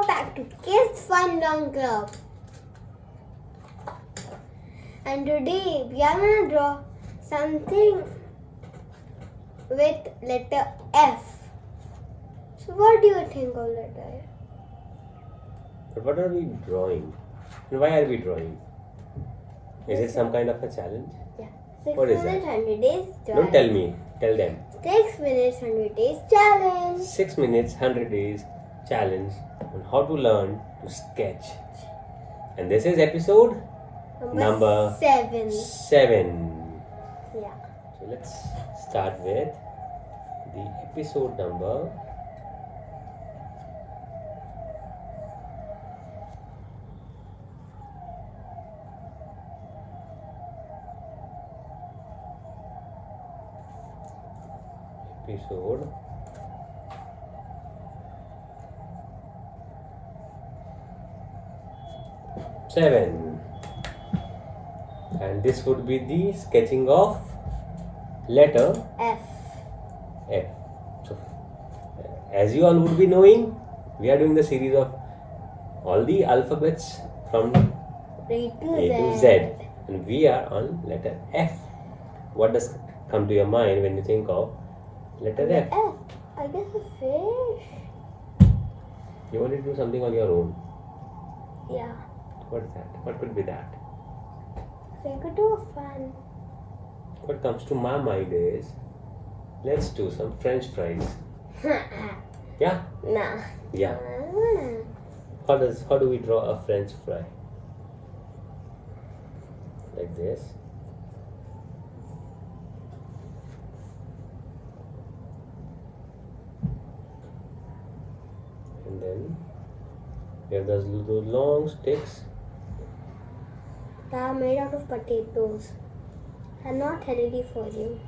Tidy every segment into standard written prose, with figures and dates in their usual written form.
back to Kids Fun Long Club. And today we are going to draw something with letter F. So what do you think of letter F? But what are we drawing? And why are we drawing? Is it some kind of a challenge? Yeah. 6 What is minutes, that? 100 days challenge. Don't tell me. Tell them. 6 minutes, 100 days challenge. 6 minutes, 100 days challenge on how to learn to sketch. And this is episode number 7. 7. Yeah. So let's start with the episode number. Episode 7, and this would be the sketching of letter F. F. So, as you all would be knowing, we are doing the series of all the alphabets from A to Z, and we are on letter F. What does come to your mind when you think of letter F? F. I guess a fish. You want to do something on your own. Yeah. What is that? What could be that? We could do a fun. What comes to my mind is, let's do some French fries. Yeah? Nah. Yeah. How do we draw a French fry? Like this. And then we have those long sticks. They are made out of potatoes. And not healthy for you.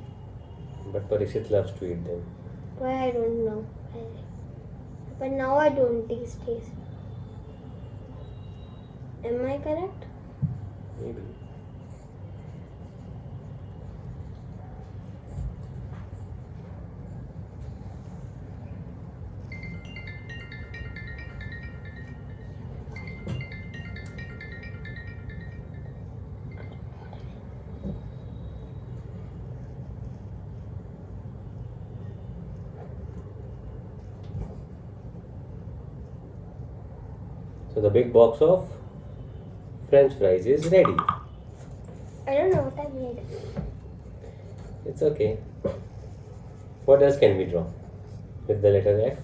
But Parikshit loves to eat them. Why I don't know. But now I don't taste it. Am I correct? Maybe. So the big box of French fries is ready. I don't know what I made. It's okay. What else can we draw with the letter F?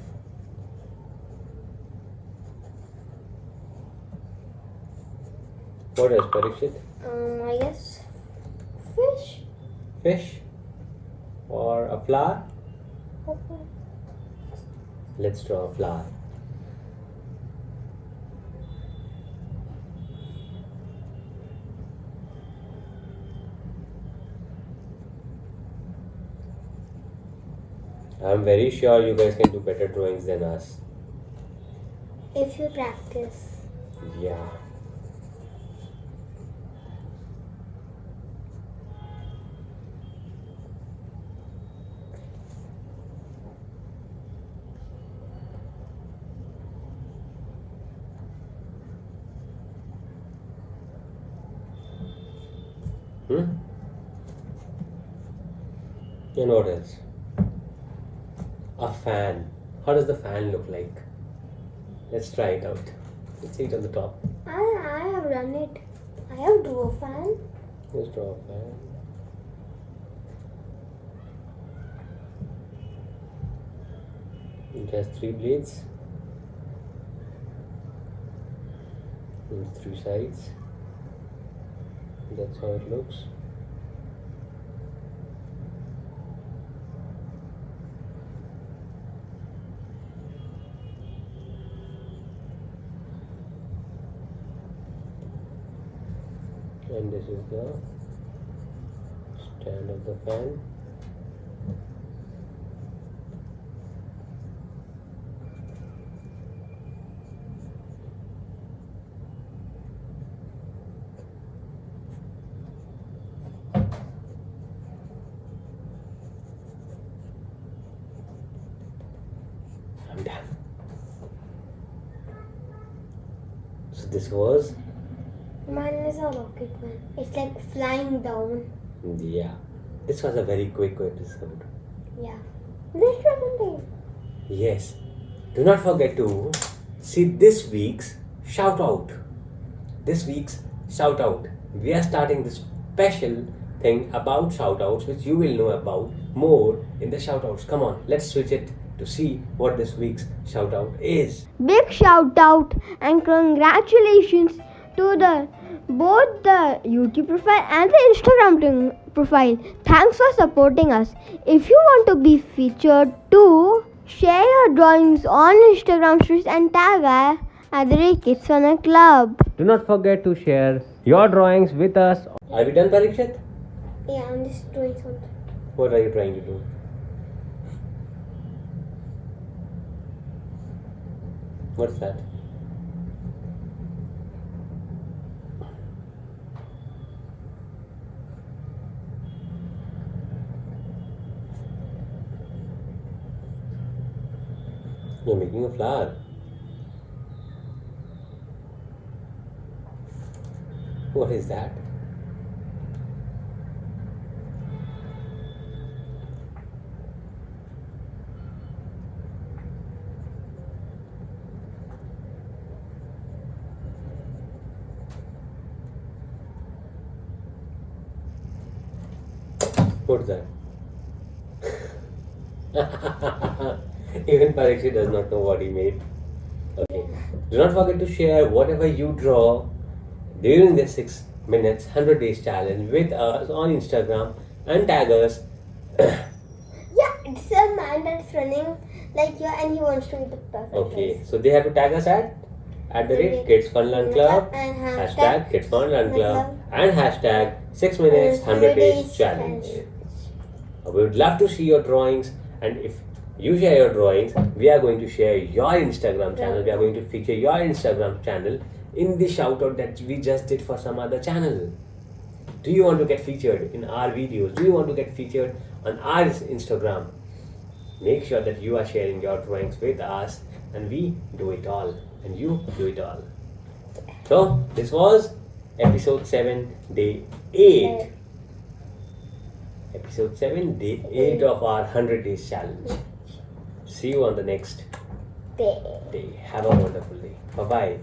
What else, Parikshit? I guess fish. Fish? Or a flower? Okay. Let's draw a flower. I'm very sure you guys can do better drawings than us. If you practice. Yeah. And what else? A fan. How does the fan look like? Let's try it out. Let's see it on the top. I have done it. I have draw a fan. Let's draw a fan. It has 3 blades on 3 sides. That's how it looks. And this is the stand of the fan. I'm done. This was, Mine is a rocket man. It's like flying down. yeah, this was a very quick episode. Yeah. This wasn't Yes, do not forget to see this week's shout out. This week's shout out. We are starting this special thing about shout outs, which you will know about more in the shout outs. Come on, let's switch it to see what this week's shout out is. Big shout out and congratulations to both the YouTube profile and the Instagram profile. Thanks for supporting us. If you want to be featured too, share your drawings on Instagram stories and tag at the Kids Fun Club. Do not forget to share your drawings with us. Are we done, Parikshit? Yeah, I'm just doing something. What are you trying to do? What's that? You're making a flower. What is that? What's that? Even Parikshit does not know what he made. Okay. Do not forget to share whatever you draw during the 6 minutes 100 days challenge with us on Instagram and tag us. Yeah, it's a man that's running like you and he wants to be the perfect. Okay, race. so they have to tag us at the rate Kids Fun Learn Club, and hashtag Kids Fun Learn Club, and hashtag 6 minutes 100 days challenge. We would love to see your drawings, and if you share your drawings, we are going to share your Instagram channel. We are going to feature your Instagram channel in the shout out that we just did for some other channel. Do you want to get featured in our videos? Do you want to get featured on our Instagram? Make sure that you are sharing your drawings with us, and we do it all, and you do it all. So, this was episode 7, day 8. Episode 7, day 8 of our 100 days challenge. See you on the next Day. day. Have a wonderful day. Bye bye.